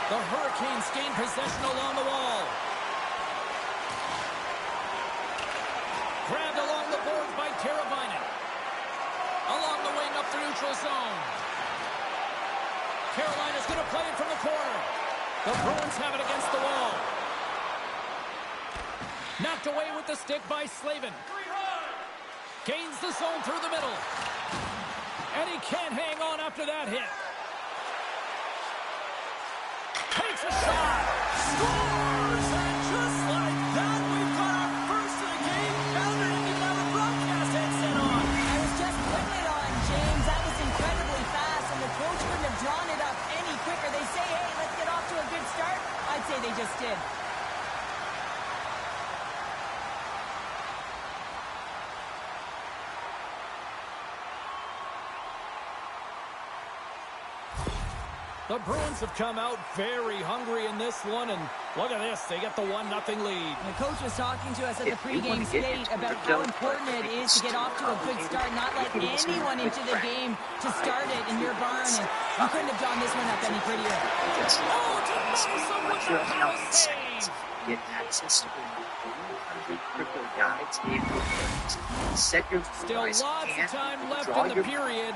The Hurricanes gain possession along the wall. Grabbed along the boards by Teravainen. Along the wing up the neutral zone. Carolina's going to play it from the corner. The Bruins have it against the wall. Knocked away with the stick by Slavin. Gains the zone through the middle. And he can't hang on after that hit. Takes a shot. Scores! And just like that, we've got our first of the game. Found it and even have a broadcast headset on. I was just putting it on, James. That was incredibly fast, and the coach couldn't have drawn it up any quicker. They say, hey, let's get off to a good start. I'd say they just did. The Bruins have come out very hungry in this one, and look at this. They get the 1-0 lead. The coach was talking to us at the pregame skate about how important it is to get off to a good start, not let anyone into the game to start it in your barn, and you couldn't have drawn this one up any prettier. Oh, to Mason with the Get access to the crypto guides, set your still lots of time left in the period.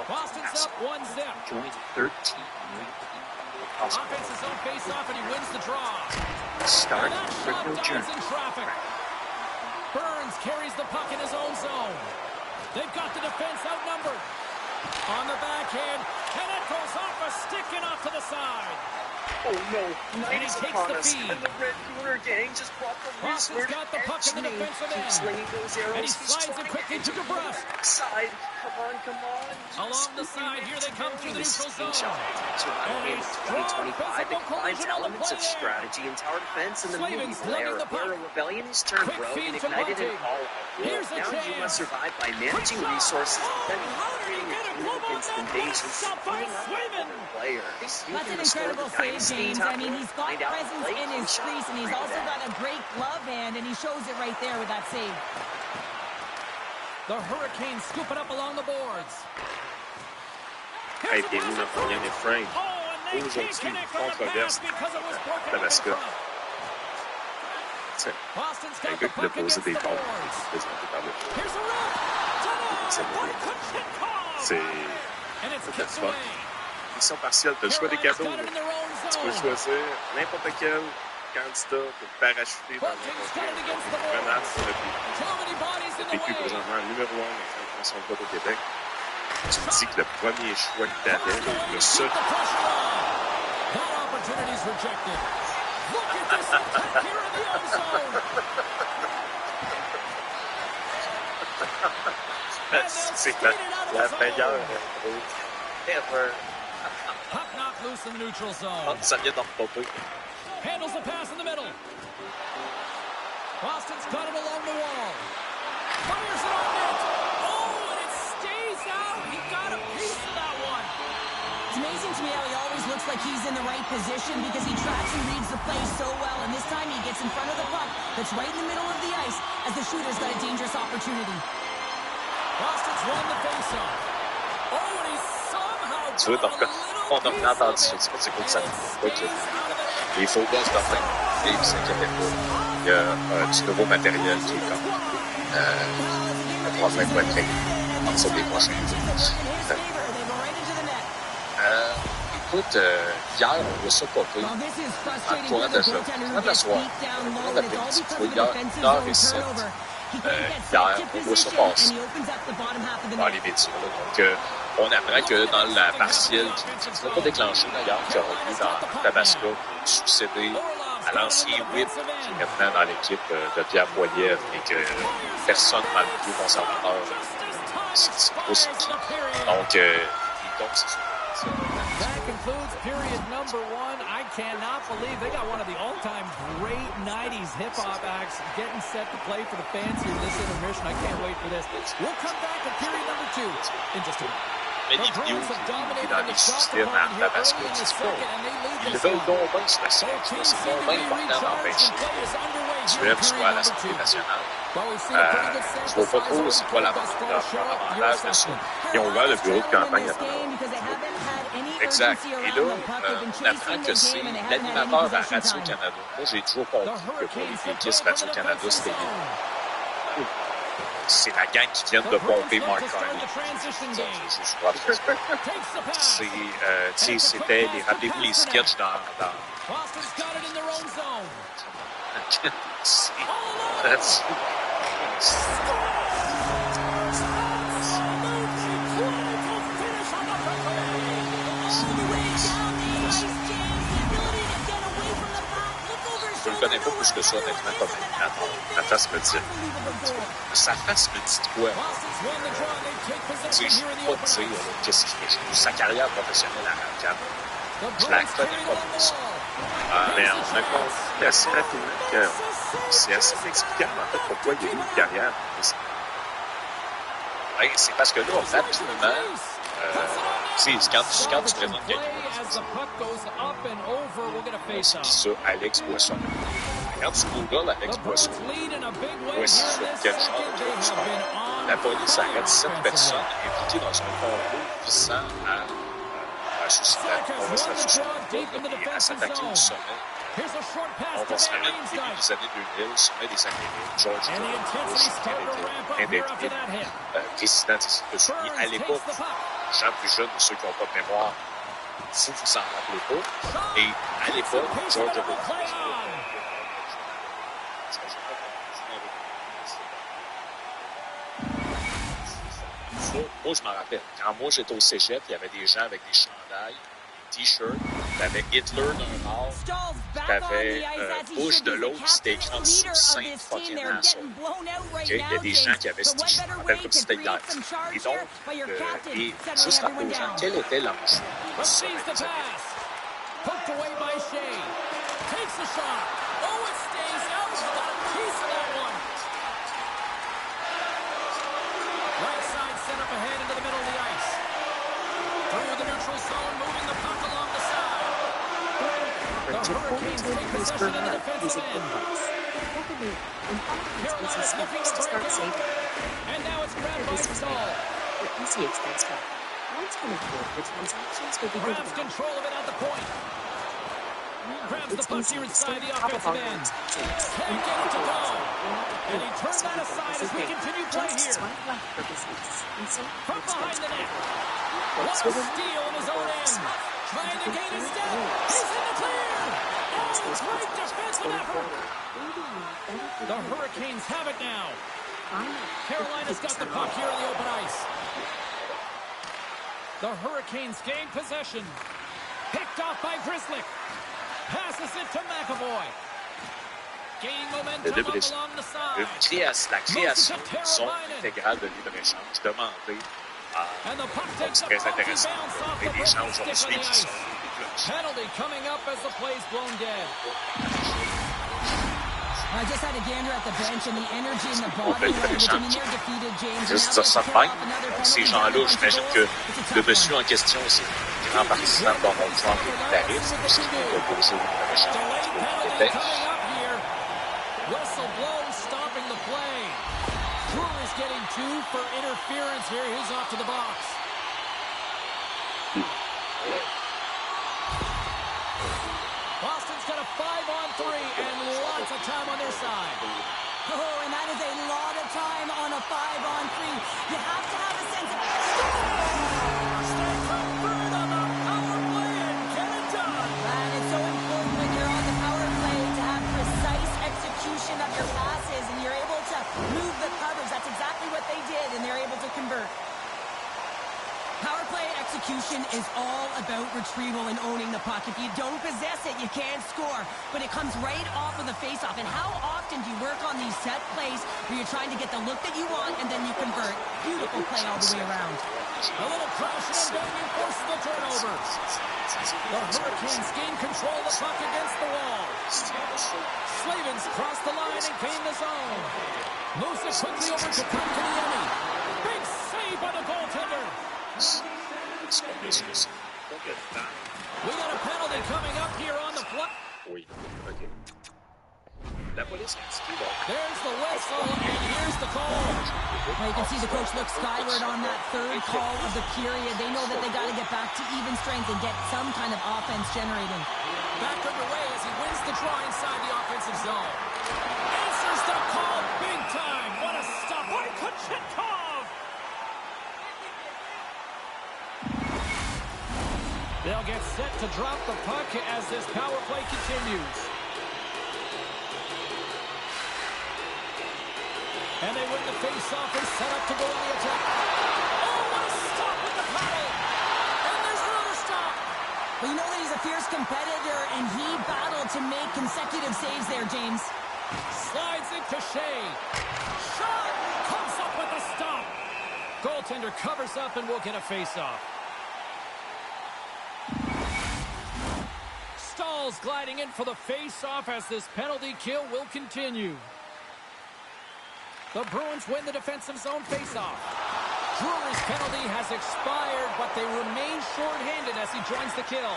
Boston's up 1-0. Join 13 million people. Offense is on face-off, and he wins the draw. Start that the shot crypto dives journey. in traffic. Burns carries the puck in his own zone. They've got the defense outnumbered. On the backhand, and it goes off a stick and off to the side. Oh no, And he takes the feed. And the Red Gooner gang just brought the Boston's got the puck in the defensive end. Slinging those arrows. And he slides it quickly to DeBrusk. Side, come on. Along the side, here they come through the neutral zone. Surviving 2025 that combines elements of strategy and tower defense in the movie Blair, where a rebellion is turned rogue and ignited in all out. Now you must survive by managing resources, defending, creating a team against invasions, cleaning up another player. That's an incredible save, James. I mean, he's got presence in his crease, and he's also got a great glove hand, and he shows it right there with that save. The Hurricanes scoop it up along the boards. Hey, des nous n'en rien des frames. Aujourd'hui, controverse. Tabasco. Tu sais, un gars qui l'a posé des balles, présenté par le c'est spot. Mission partielle, tu as le choix des cadeaux. Tu peux choisir n'importe quel candidat pour parachuter dans le menace le PQ présentement numéro 1 dans la Fédération de vote au Québec. Tu me dis que le premier choix que tu avais, le seul. C'est la meilleure ever. Puck knocked loose in the neutral zone. Ça vient d'en popper. Handles the pass in the middle. Boston's got it along the wall. Fires it on net. Oh, and it stays out. He got a piece of that one. It's amazing to me how he always looks like he's in the right position because he tracks and reads the play so well. And this time he gets in front of the puck that's right in the middle of the ice as the shooter's got a dangerous opportunity. Boston's won the face-off. Oh, and he somehow Tu vois, on a rien entendu ça. C'est comme ça. Les faux gosses d'enfants, ils ne s'inquiétaient pas. Il y a du nouveau matériel qui est comme le problème va être réglé en dessous des prochains jours. Écoute, hier, on voit ça popper en courant de jeu. Courant de la soirée, courant d'après-midi, hier, 1h07. Hier, on voit ça passer dans les médias. Donc, on apprend que dans la partielle, qui ne pas déclenché d'ailleurs, qui aura lieu dans Tabasco, succéder à l'ancien whip qui est maintenant dans l'équipe de Pierre Poilievre et que personne n'a le conservateur. C'est pas ce qui. Donc, c'est ça. That concludes period number 1. I cannot believe they got one of the all-time great 90s hip-hop acts getting set to play for the fans here in this intermission. I can't wait for this. We'll come back to period number 2 in just a minute. Mais les vidéos qui dans les systèmes à Tabasco, c'est bon. Ils veulent donc bien se passer. C'est donc bien important d'empêcher tuer soit à l'Assemblée nationale. Je ne vois pas trop c'est quoi l'avantage de ça. Ils ont ouvert le bureau de campagne à Exact. Et là, on apprend que c'est l'animateur à Radio-Canada. Moi, j'ai toujours compris que pour les péquistes, Radio-Canada, c'était lui. C'est la gang qui vient de pomper Mark Carney. C'était, rappelez-vous les sketchs dans je le connais pas plus que ça, honnêtement, comme animateur. Ma face me dit. Sa face me dit quoi? Je ne peux pas dire qu'est-ce qu'il fait. Sa carrière professionnelle à Radio-Can, je la connais pas plus. Mais en même temps, c'est assez rapidement que c'est assez inexplicable, en fait, pourquoi il y a eu une carrière. C'est parce que là, rapidement, quand tu présentes quelqu'un, c'est ça, Alex Boisson. Quand tu googles Alex Boisson, voici sur quel genre de sport. La police arrête 7 personnes impliquées dans un complot visant à s'attaquer au sommet. On va se remettre au début des années 2000, sommet des Amériques, George Bush, qui était président des États-Unis. À l'époque, les gens plus jeunes, ceux qui n'ont pas de mémoire, vous vous en rappelez pas. Et à l'époque, George Bush. Moi, je m'en rappelle. Quand moi, j'étais au cégep, il y avait des gens avec des chandails, des t-shirts. T'avais Hitler d'un bord, t'avais Bush de l'autre, c'était écrit en dessous Saint fucking asshole. Il y a des gens qui avaient ce t-shirt, je me rappelle comme si c'était hier. Et donc, et juste rappeler aux gens, quel était l'enjeu de ce sommet des Amériques? Ahead into the middle of the ice. Through the neutral zone, moving the puck along the side. The Hurricanes take possession in the defensive end. Carolina's looking to break out. And now it's grabbed by Stahl. Grabs control of it at the point. Grabs the puck here inside the offensive end. Can't get it to go. And he turns that aside as we continue play here. From behind the net. What a steal in his own end. Trying to gain his step. He's in the clear. Oh, great defensive effort. The Hurricanes have it now. Carolina's got the puck here on the open ice. The Hurricanes gain possession. Picked off by Grizzlick. Passes it to McAvoy. Gaining momentum along the side. La création d'une zone intégrale de libre-échange demandée c'est très intéressant. Et les gens aujourd'hui qui sont des clubs. Penalty coming up as the play's blown dead. I just had a gander at the bench and the energy in the body language. I mean, they're defeated, James. Juste dire ça de même. Ces gens-là, j'imagine que le monsieur en question, c'est un grand partisan de Donald Trump et guitariste, puisqu'il a beau jeu de l'échange. Whistle blown, stopping the play. Brewer is getting 2 for interference here. He's off to the box. Boston's got a 5-on-3 and lots of time on their side. Oh, and that is a lot of time on a 5-on-3. You have to have a sense of... Stay convert on the power play and get it done. Man, it's so important when you're on the power play to have precise execution of your passes and you're able to move the coverage. That's exactly what they did, and they're able to convert. Power play execution is all about retrieval and owning the puck. If you don't possess it, you can't score. But it comes right off of the faceoff. And how often do you work on these set plays where you're trying to get the look that you want and then you convert? Beautiful play all the way around. A little crashing and banging forces the turnover. The Hurricanes gain control of the puck against the wall. Slavens cross the line and gain the zone. Moves it quickly over to Kotkaniemi. Big save by the goaltender. We got a penalty coming up here on the fly. Oui, OK. There's the whistle, and here's the call. Well, you can see the coach look skyward on that third call of the period. They know that they got to get back to even strength and get some kind of offense generating. Back underway as he wins the draw inside the offensive zone. Answers the call big time. What a stop by Kochetkov. They'll get set to drop the puck as this power play continues. And they win the face-off and set up to go on the attack. Oh, what a stop with the paddle. And there's another stop. Well, you know that he's a fierce competitor, and he battled to make consecutive saves there, James. Slides into Shea. Shot! Comes up with a stop. Goaltender covers up and will get a face-off. Stahl's gliding in for the face-off as this penalty kill will continue. The Bruins win the defensive zone face-off. Drury's penalty has expired, but they remain short-handed as he joins the kill.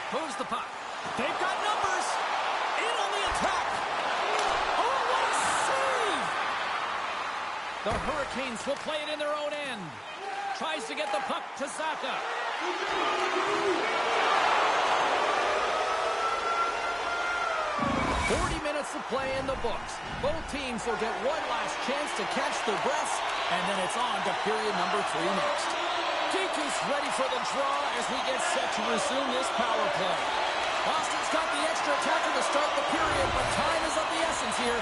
Moves the puck. They've got numbers. In on the attack. Oh, what a save! The Hurricanes will play it in their own end. Tries to get the puck to Zaka. 40 minutes of play in the books. Both teams will get one last chance to catch their breaths, and then it's on to period number 3 next. Kiku's ready for the draw as we get set to resume this power play. Boston's got the extra attacker to start the period, but time is of the essence here.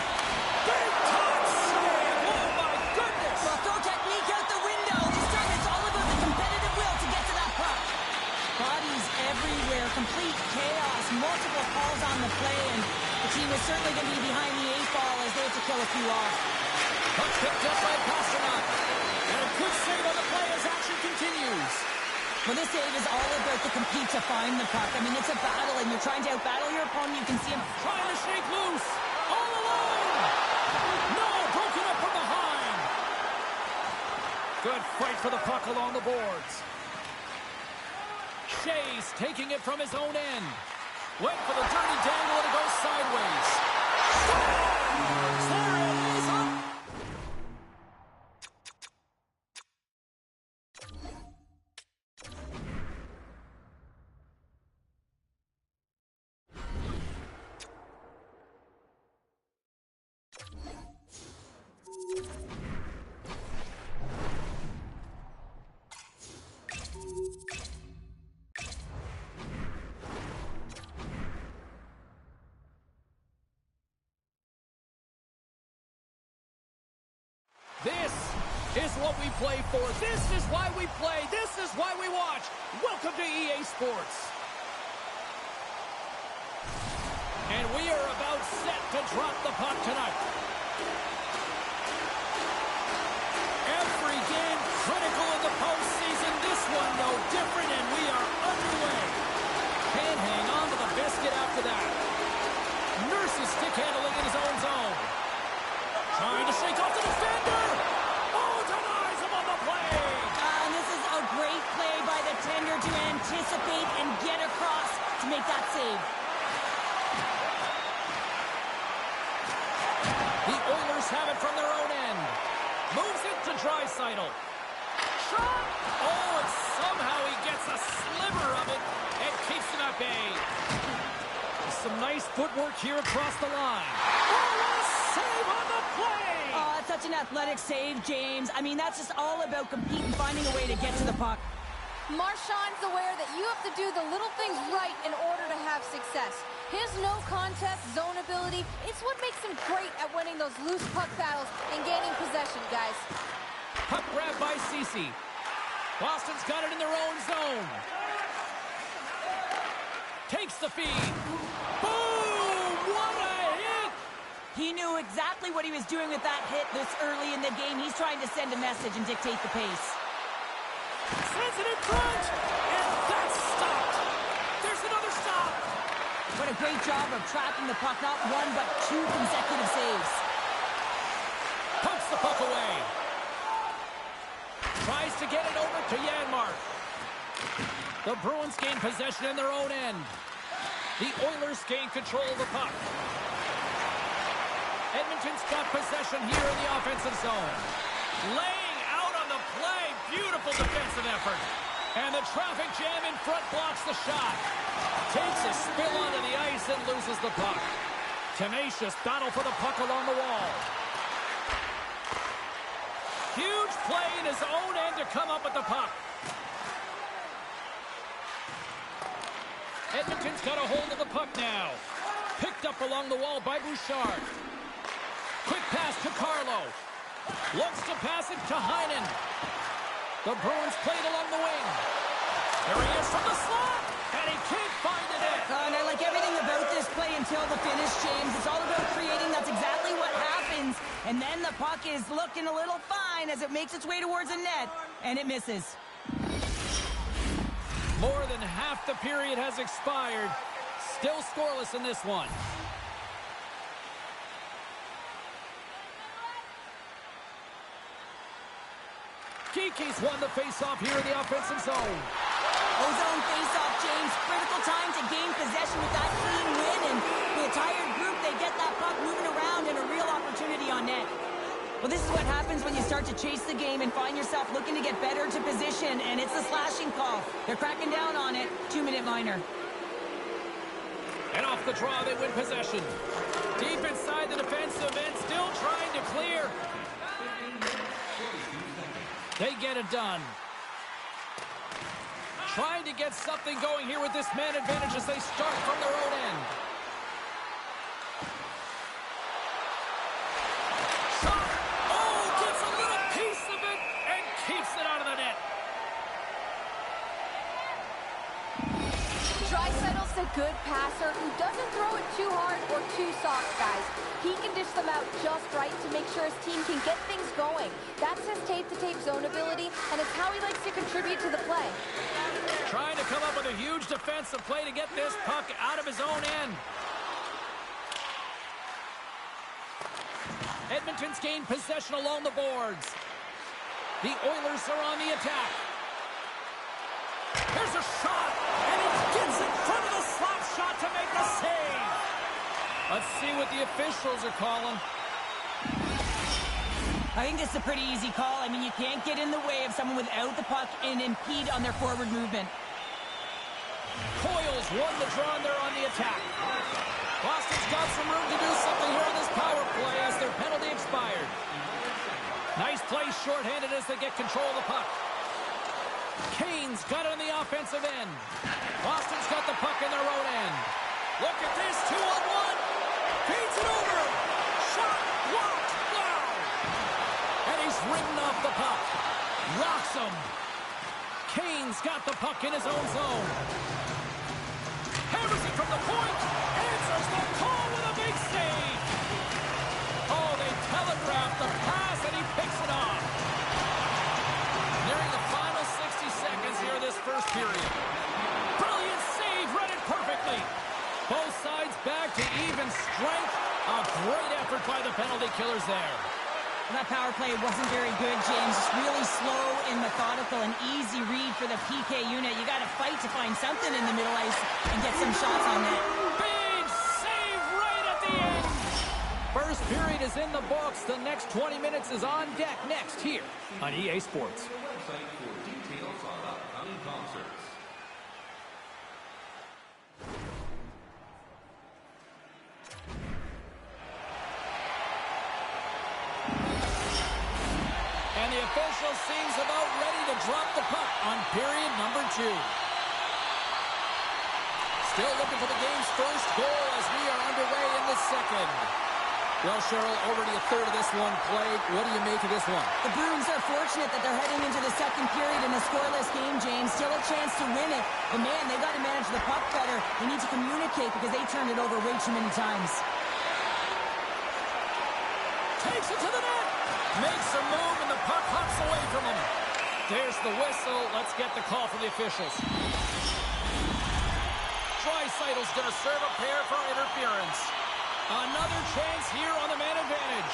Big time save! Oh my goodness! Well, throw technique out the window. This time it's all about the competitive will to get to that puck. Bodies everywhere, complete chaos, multiple calls on the play, and the team is certainly going to be behind the 8 ball as they have to kill a few off. Puck picked up by Pasternak. And a good save on the play as action continues. Well, this save is all about the compete to find the puck. I mean, it's a battle, and you're trying to outbattle your opponent. You can see him trying to shake loose. All alone. No, broken up from behind. Good fight for the puck along the boards. Shea's taking it from his own end. Went for the dirty dangle, and it goes sideways. There it is. This is what we play for. This is why we play. This is why we watch. Welcome to EA Sports. And we are about set to drop the puck tonight. Every game critical in the postseason. This one no different, and we are underway. Can't hang on to the biscuit after that. Nurse's stick handling in his own zone. Trying to shake off the defender. Oh, denies him on the play. And this is a great play by the tender to anticipate and get across to make that save. The Oilers have it from their own end. Moves it to Draisaitl. Shot. Oh, and somehow he gets a sliver of it and keeps him at bay. Some nice footwork here across the line. Oh, what a save on the play! Oh, that's such an athletic save, James. I mean, that's just all about competing, finding a way to get to the puck. Marchand's aware that you have to do the little things right in order to have success. His no-contest zone ability, it's what makes him great at winning those loose puck battles and gaining possession, guys. Puck grab by Ceci. Boston's got it in their own zone. Takes the feed. Boom! What a hit! He knew exactly what he was doing with that hit this early in the game. He's trying to send a message and dictate the pace. Sends it in front! And that's stopped! There's another stop! What a great job of tracking the puck. Not one, but 2 consecutive saves. Pumps the puck away. Tries to get it over to Janmark. The Bruins gain possession in their own end. The Oilers gain control of the puck. Edmonton's got possession here in the offensive zone. Laying out on the play. Beautiful defensive effort. And the traffic jam in front blocks the shot. Takes a spill onto the ice and loses the puck. Tenacious battle for the puck along the wall. Huge play in his own end to come up with the puck. Edmonton's got a hold of the puck now. Picked up along the wall by Bouchard. Quick pass to Carlo. Looks to pass it to Heinen. The Bruins played along the wing. There he is from the slot, and he can't find it in. And I like everything about this play until the finish, James. It's all about creating. That's exactly what happens. And then the puck is looking a little fine as it makes its way towards the net, and it misses. More than half the period has expired. Still scoreless in this one. Geeky's won the faceoff here in the offensive zone. Ozone faceoff, James. Critical time to gain possession with that clean win. And with a tired group, they get that puck moving around and a real opportunity on net. Well, this is what happens when you start to chase the game and find yourself looking to get better to position. And it's a slashing call. They're cracking down on it. 2-minute minor. And off the draw, they win possession. Deep inside the defensive end, still trying to clear. They get it done. Trying to get something going here with this man advantage as they start from their own end. Shot! Oh, gets a little piece of it and keeps it out of the net. Draisaitl's a good passer who doesn't throw it too hard or too soft, guys. He can dish them out just right to make sure his team can get things going. That's his tape-to-tape zone ability, and it's how he likes to contribute to the play. Trying to come up with a huge defensive play to get this puck out of his own end. Edmonton's gained possession along the boards. The Oilers are on the attack. There's a shot, and he gets in front of the slap shot to make the save. Let's see what the officials are calling. I think this is a pretty easy call. I mean, you can't get in the way of someone without the puck and impede on their forward movement. Coyle's won the draw, and they're on the attack. Boston's got some room to do something here in this power play as their penalty expired. Nice play shorthanded as they get control of the puck. Kane's got it on the offensive end. Boston's got the puck in their own end. Look at this, 2-on-1. Feeds it over. Shot, blocked, wow. And he's ridden off the puck. Rocks him. Kane's got the puck in his own zone. Hammers it from the point. Answers the call with a big save. Oh, they telegraphed the pass, and he picks it off. Nearing the final 60 seconds here in this first period. Brilliant save, read it perfectly. Both sides back to even strength. A great effort by the penalty killers there. That power play wasn't very good, James. Just really slow and methodical, an easy read for the PK unit. You got to fight to find something in the middle ice and get some shots on that. Big save right at the end. First period is in the books. The next 20 minutes is on deck next here on EA Sports. And the official seems about ready to drop the puck on period number 2. Still looking for the game's first goal as we are underway in the second. Well, Cheryl, already a third of this one played. What do you make of this one? The Bruins are fortunate that they're heading into the second period in a scoreless game, James. Still a chance to win it. But, man, they got to manage the puck better. They need to communicate because they turned it over way too many times. Takes it to the net. Makes a move, and the puck hops away from him. There's the whistle. Let's get the call from the officials. Draisaitl's going to serve a pair for interference. Another chance here on the man advantage.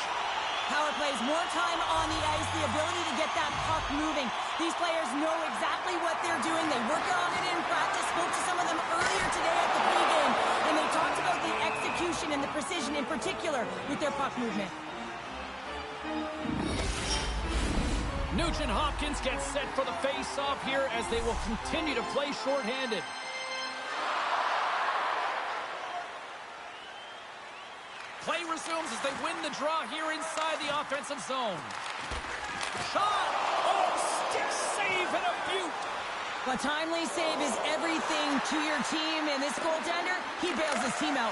Power plays, more time on the ice, the ability to get that puck moving. These players know exactly what they're doing. They work on it in practice. Spoke to some of them earlier today at the pregame, and they talked about the execution and the precision in in particular with their puck movement. Nugent-Hopkins gets set for the face-off here as they will continue to play shorthanded. Play resumes as they win the draw here inside the offensive zone. Shot! Oh, stick save and a beaut! A timely save is everything to your team, and this goaltender, he bails his team out.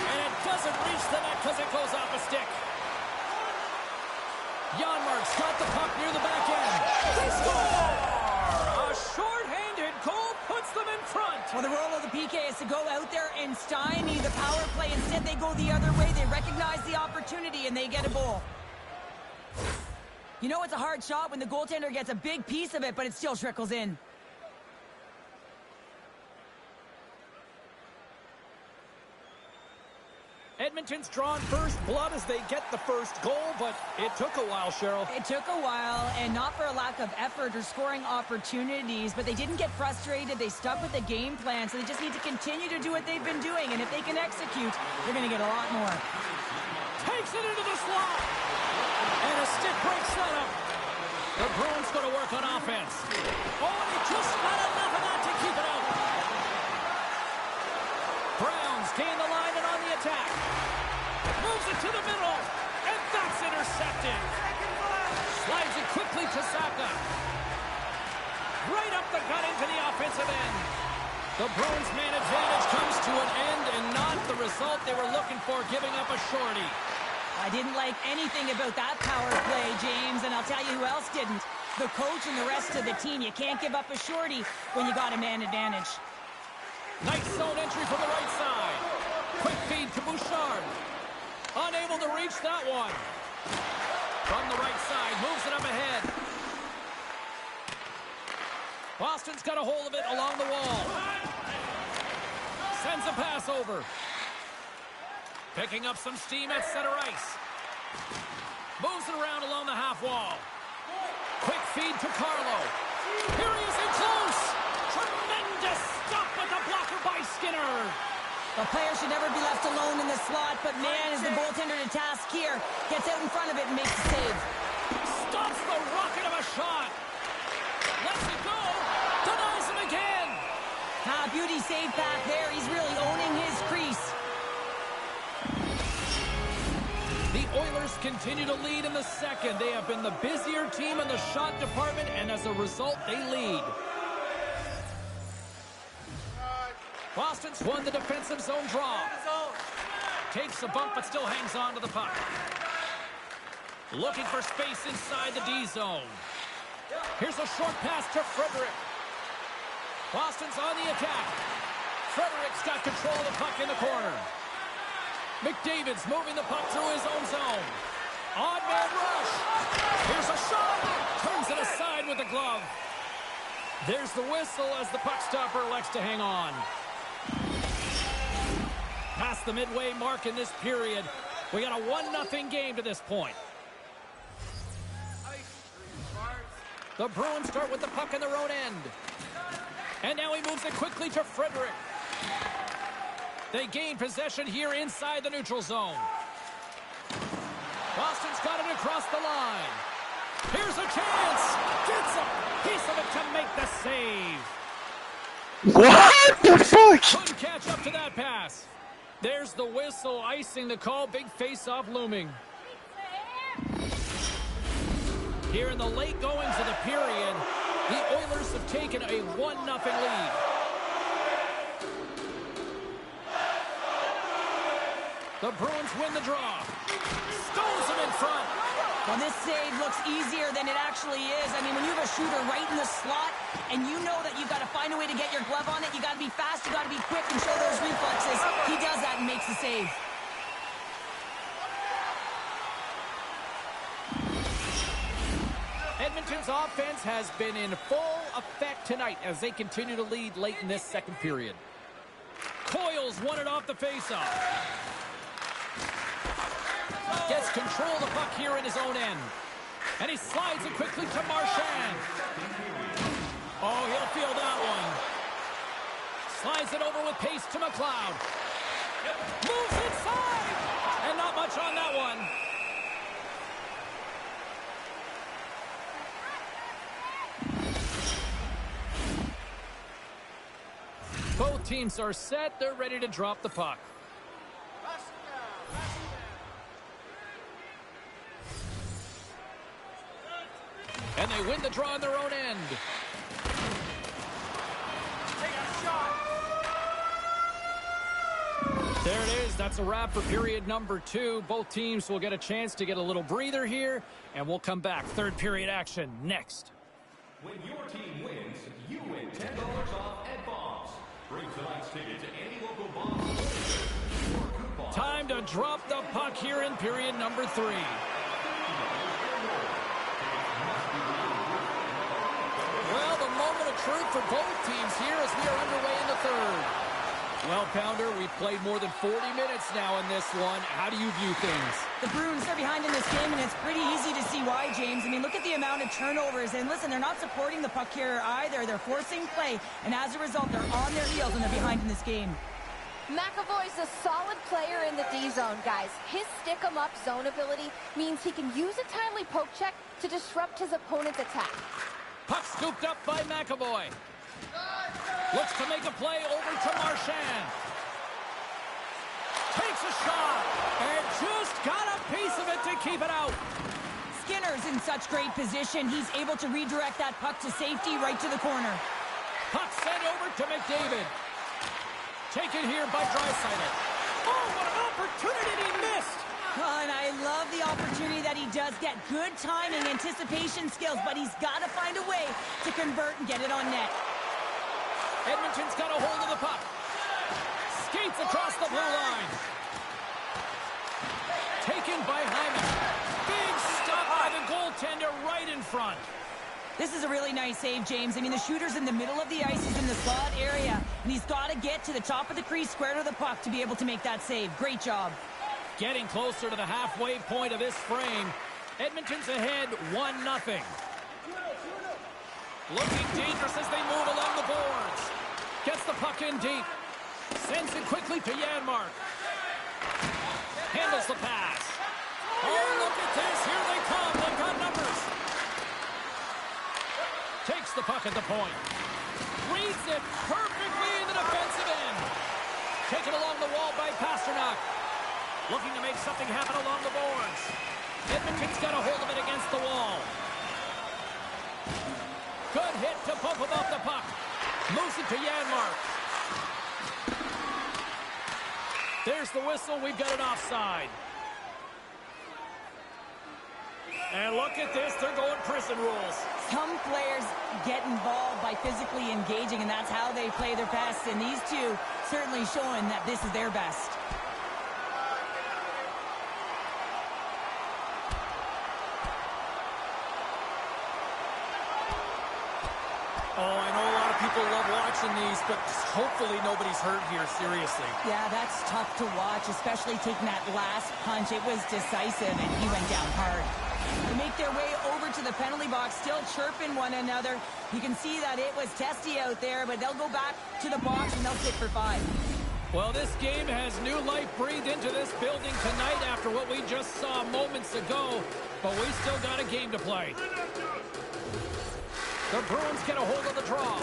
And it doesn't reach the net because it goes off a stick. Janmark's got the puck near the back end. They score! A short-handed goal puts them in front. Well, the role of the PK is to go out there and stymie the power play. Instead, they go the other way. They recognize the opportunity, and they get a goal. You know it's a hard shot when the goaltender gets a big piece of it, but it still trickles in. Edmonton's drawn first blood as they get the first goal, but it took a while, Cheryl. It took a while, and not for a lack of effort or scoring opportunities, but they didn't get frustrated. They stuck with the game plan, so they just need to continue to do what they've been doing, and if they can execute, they're going to get a lot more. Takes it into the slot, and a stick break setup. The Bruins go to work on offense. Oh, and he just got enough of that to keep it out. Browns gain the line and on the attack. Moves it to the middle, and that's intercepted. Slides it quickly to Saka. Right up the gut into the offensive end. The Bruins' man advantage comes to an end, and not the result they were looking for, giving up a shorty. I didn't like anything about that power play, James, and I'll tell you who else didn't. The coach and the rest of the team. You can't give up a shorty when you got a man advantage. Nice zone entry from the right side. Quick feed to Bouchard. Unable to reach that one. From the right side, moves it up ahead. Boston's got a hold of it along the wall. Sends a pass over. Picking up some steam at center ice. Moves it around along the half wall. Quick feed to Carlo. Here he is in close. Tremendous stop with the blocker by Skinner. The player should never be left alone in the slot, but man, is the goaltender to task here. Gets out in front of it and makes the save. Stops the rocket of a shot. Lets it go. Denies him again. Beauty save back there. He's really owning his crease. The Oilers continue to lead in the second. They have been the busier team in the shot department, and as a result, they lead. Boston's won the defensive zone draw. Takes a bump, but still hangs on to the puck. Looking for space inside the D zone. Here's a short pass to Frederick. Boston's on the attack. Frederick's got control of the puck in the corner. McDavid's moving the puck through his own zone. Odd man rush. Here's a shot. Turns it aside with the glove. There's the whistle as the puck stopper elects to hang on. Past the midway mark in this period. We got a 1-0 game to this point. The Bruins start with the puck in their own end. And now he moves it quickly to Frederick. They gain possession here inside the neutral zone. Boston's got it across the line. Here's a chance. Gets a piece of it to make the save. What the fuck? Couldn't catch up to that pass. There's the whistle, icing the call. Big face-off looming. Here in the late goings of the period, the Oilers have taken a 1-0 lead. The Bruins win the draw. Stones him in front. Well, this save looks easier than it actually is. I mean, when you have a shooter right in the slot and you know that you've got to find a way to get your glove on it, you got to be fast, you got to be quick and show those reflexes. He does that and makes the save. Edmonton's offense has been in full effect tonight as they continue to lead late in this second period. Coyle's won it off the faceoff. Gets control of the puck here in his own end. And he slides it quickly to Marchand. Oh, he'll feel that one. Slides it over with pace to McLeod. Moves inside. And not much on that one. Both teams are set. They're ready to drop the puck. And they win the draw on their own end. There it is. That's a wrap for period number 2. Both teams will get a chance to get a little breather here, and we'll come back. Third period action next. When your team wins, you win $10 off at Bombs. Bring tonight's ticket to any local Bombs store. Time to drop the puck here in period number 3. Well, the moment of truth for both teams here as we are underway in the third. Well, Pounder, we've played more than 40 minutes now in this one. How do you view things? The Bruins are behind in this game, and it's pretty easy to see why, James. I mean, look at the amount of turnovers. And listen, they're not supporting the puck here either. They're forcing play, and as a result, they're on their heels and they're behind in this game. McAvoy's a solid player in the D-zone, guys. His stick-em-up zone ability means he can use a timely poke check to disrupt his opponent's attack. Puck scooped up by McAvoy. Looks to make a play over to Marchand. Takes a shot and just got a piece of it to keep it out. Skinner's in such great position. He's able to redirect that puck to safety right to the corner. Puck sent over to McDavid. Taken here by Draisaitl. Oh, what an opportunity he missed. Oh, and I love the opportunity that he does get. Good timing, anticipation skills, but he's got to find a way to convert and get it on net. Edmonton's got a hold of the puck. Skates across the blue line. Taken by Hyman. Big stop by the goaltender right in front. This is a really nice save, James. I mean, the shooter's in the middle of the ice. He's in the slot area, and he's got to get to the top of the crease, square to the puck, to be able to make that save. Great job. Getting closer to the halfway point of this frame. Edmonton's ahead 1-0. Looking dangerous as they move along the boards. Gets the puck in deep. Sends it quickly to Janmark. Handles the pass. Oh, look at this. Here they come. They've got numbers. Takes the puck at the point. Reads it perfectly in the defensive end. Taken along the wall by Pasternak. Looking to make something happen along the boards. Edmonton's got a hold of it against the wall. Good hit to bump him off the puck. Moves it to Janmark. There's the whistle. We've got an offside. And look at this. They're going prison rules. Some players get involved by physically engaging, and that's how they play their best. And these two certainly showing that this is their best. Oh, I know a lot of people love watching these, but hopefully nobody's hurt here, seriously. Yeah, that's tough to watch, especially taking that last punch. It was decisive, and he went down hard. They make their way over to the penalty box, still chirping one another. You can see that it was testy out there, but they'll go back to the box, and they'll sit for 5. Well, this game has new life breathed into this building tonight after what we just saw moments ago, but we still got a game to play. The Bruins get a hold of the draw.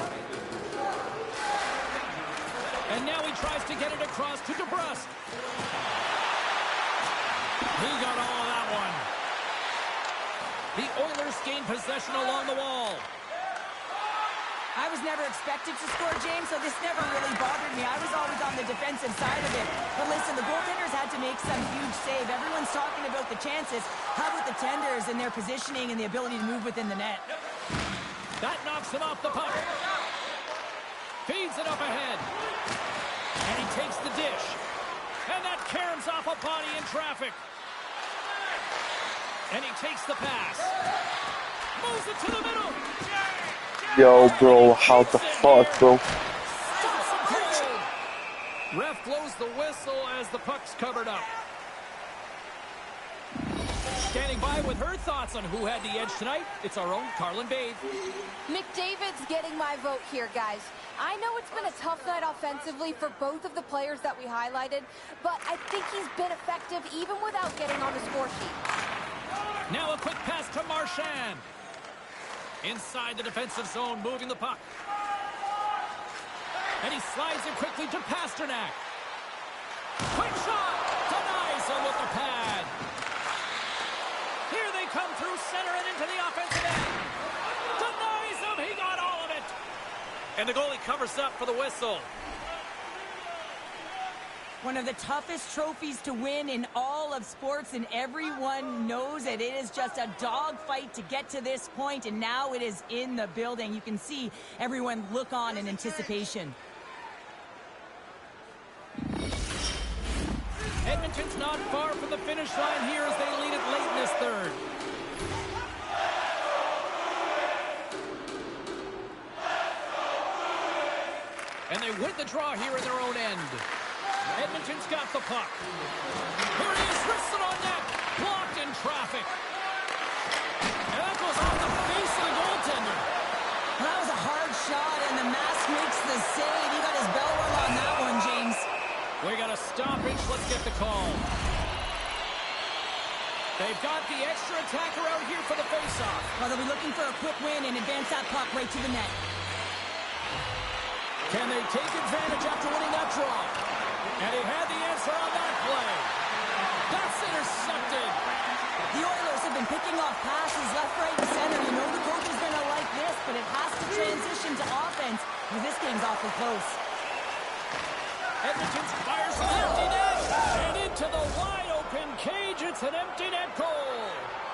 And now he tries to get it across to DeBrusque. He got all of that one. The Oilers gain possession along the wall. I was never expected to score, James, so this never really bothered me. I was always on the defensive side of it. But listen, the goaltenders had to make some huge save. Everyone's talking about the chances. How about the tenders and their positioning and the ability to move within the net? That knocks him off the puck. Feeds it up ahead. And he takes the dish. And that caroms off a body in traffic. And he takes the pass. Moves it to the middle. Yo, bro, how the fuck, bro? Ref blows the whistle as the puck's covered up. Standing by with her thoughts on who had the edge tonight, it's our own Carlin Babe. McDavid's getting my vote here, guys. I know it's been a tough night offensively for both of the players that we highlighted, but I think he's been effective even without getting on the score sheet. Now a quick pass to Marchand. Inside the defensive zone, moving the puck. And he slides it quickly to Pasternak. Quick shot! Denies him with the pad. Here they come through center and into the offensive end. Denies him! He got all of it! And the goalie covers up for the whistle. One of the toughest trophies to win in all of sports, and everyone knows it. It is just a dogfight to get to this point, and now it is in the building. You can see everyone look on in anticipation. Edmonton's not far from the finish line here as they lead it late in this third. And they win the draw here in their own end. Edmonton's got the puck. Here he is, wristed on net. Blocked in traffic. And that goes off the face of the goaltender. That was a hard shot, and the mask makes the save. He got his bell rung on that one, James. We got a stoppage. Let's get the call. They've got the extra attacker out here for the faceoff. Well, they'll be looking for a quick win and advance that puck right to the net. Can they take advantage after winning that draw? And he had the answer on that play. That's intercepted. The Oilers have been picking off passes left, right, and center. You know the coach is going to like this, but it has to transition to offense. Well, this game's awfully close. Edmonton fires an empty net. And into the wide-open cage. It's an empty net goal.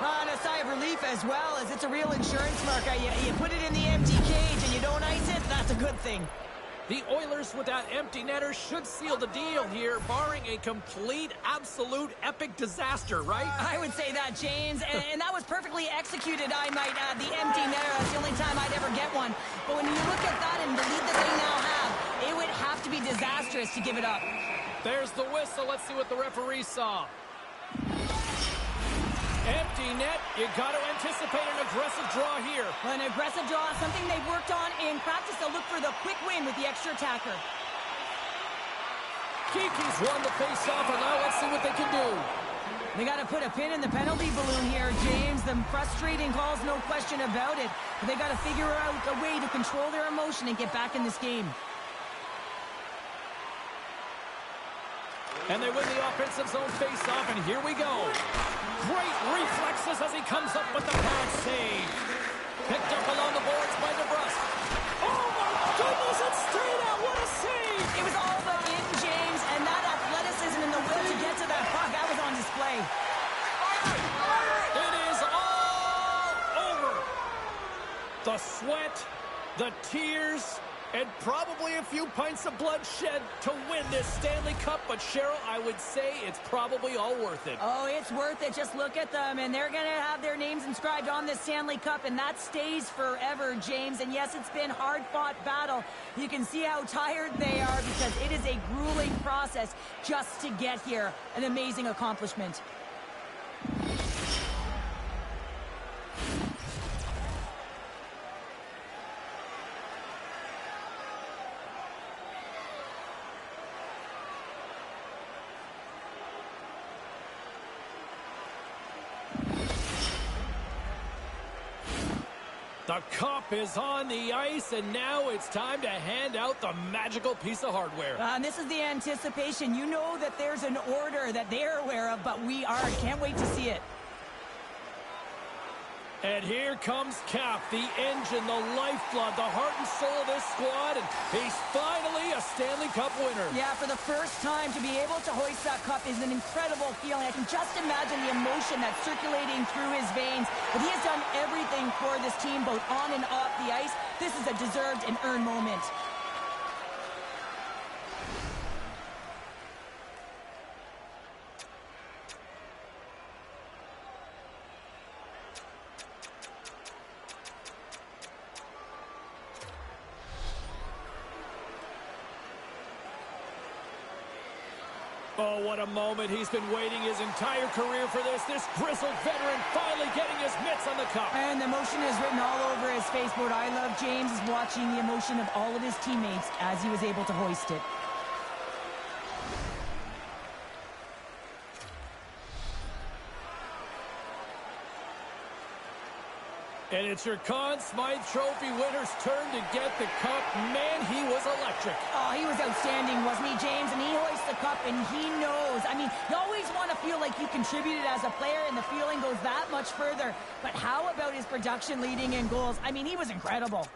And a sigh of relief as well, as it's a real insurance marker. You put it in the empty cage and you don't ice it, that's a good thing. The Oilers with that empty netter should seal the deal here, barring a complete, absolute, epic disaster, right? I would say that, James, and that was perfectly executed, I might add. The empty netter, that's the only time I'd ever get one. But when you look at that and the lead that they now have, it would have to be disastrous to give it up. There's the whistle. Let's see what the referee saw. Empty net. You got to anticipate an aggressive draw here. Well, an aggressive draw, something they've worked on in practice. They'll look for the quick win with the extra attacker. Kiki's won the face-off, and now let's see what they can do. They got to put a pin in the penalty balloon here, James. The frustrating calls, no question about it. But they got to figure out a way to control their emotion and get back in this game. And they win the offensive zone face-off, and here we go. Great reflexes as he comes up with the pad save. Picked up along the boards by DeBrusque. Oh, my goodness, it stayed out. What a save. It was all but in, James, and that athleticism and the will to get to that puck, that was on display. It is all over. The sweat, the tears, and probably a few pints of blood shed to win this Stanley Cup. But, Cheryl, I would say it's probably all worth it. Oh, it's worth it. Just look at them, and they're going to have their names inscribed on this Stanley Cup, and that stays forever, James. And, yes, it's been hard-fought battle. You can see how tired they are because it is a grueling process just to get here. An amazing accomplishment. The cup is on the ice, and now it's time to hand out the magical piece of hardware. And this is the anticipation. You know that there's an order that they're aware of, but we aren't. Can't wait to see it. And here comes Cap, the engine, the lifeblood, the heart and soul of this squad, and he's finally a Stanley Cup winner. Yeah, for the first time to be able to hoist that cup is an incredible feeling. I can just imagine the emotion that's circulating through his veins. But he has done everything for this team, both on and off the ice. This is a deserved and earned moment. Oh, what a moment. He's been waiting his entire career for this. This grizzled veteran finally getting his mitts on the cup. And the emotion is written all over his face. What I love, James, is watching the emotion of all of his teammates as he was able to hoist it. And it's your Conn Smythe Trophy winner's turn to get the cup. Man, he was electric. Oh, he was outstanding, wasn't he, James? And he hoists the cup, and he knows. I mean, you always want to feel like you contributed as a player, and the feeling goes that much further. But how about his production leading in goals? I mean, he was incredible.